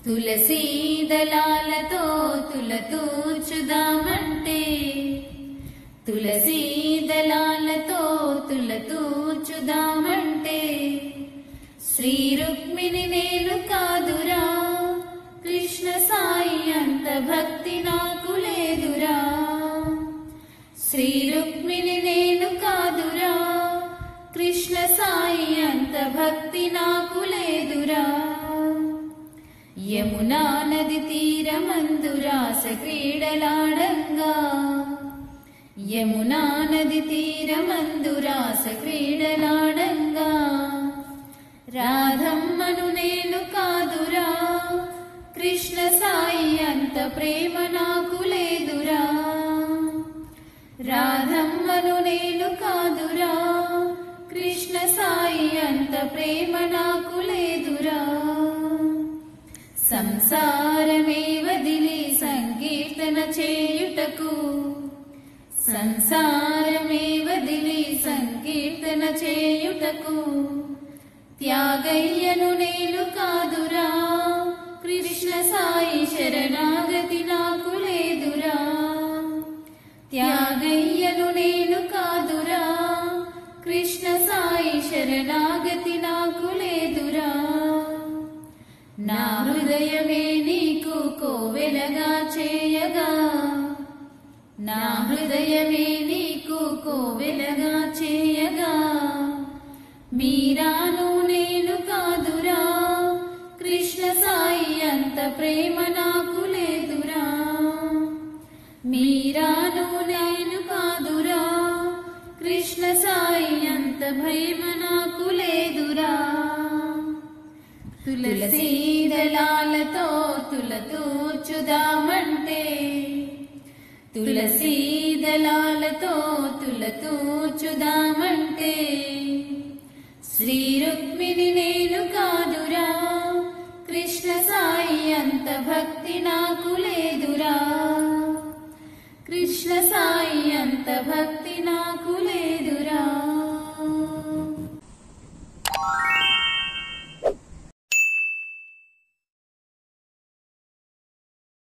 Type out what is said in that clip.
తులసీ దళాలతో తులతూచుదామంటే తులసీ దళాలతో తులతూచుదామంటే శ్రీ రుక్మిణి నేను కాదురా కృష్ణ సాయి అంత భక్తి నాకు లేదురా శ్రీ రుక్మిణి నేను కాదురా కృష్ణ సాయి అంత భక్తి నాకు లేదురా యమునా నది తీరమందు రాస క్రీడలాడంగా యమునా నది తీరమందు రాస క్రీడలాడంగా రాధమ్మను నేను కాదురా కృష్ణ సాయి అంత ప్రేమ నాకు లేదురా రాధమ్మను నేను కాదురా కృష్ణ సాయి అంత ప్రేమ నాకు లేదురా సంసారమే వదిలి సంకీర్తన చేయుటకు సంసారమే వదిలి సంకీర్తన చేయుటకు త్యాగయ్యను నేను కాదురా కృష్ణ సాయి శరణాగతి నాకు లేదురా త్యాగయ్యను నేను కాదురా కృష్ణ సాయి శరణాగతి నాకు లేదురా నా హృదయమే నీకు కోవెలగా చేయగా నా హృదయమే నీకు కోవెలగా చేయగా మీరాను నేను కాదురా కృష్ణ సాయి అంత ప్రేమ నాకు లేదురా మీరాను నేను కాదురా కృష్ణ సాయి అంత ప్రేమ నాకు లేదురా తులసీ దళాలతో తులతూచుదామంటే తులసీ దళాలతో తులతూచుదామంటే శ్రీ రుక్మిణి నేను కాదురా కృష్ణ సాయి అంత భక్తి నాకు లేదురా కృష్ణ సాయి అంత భక్తి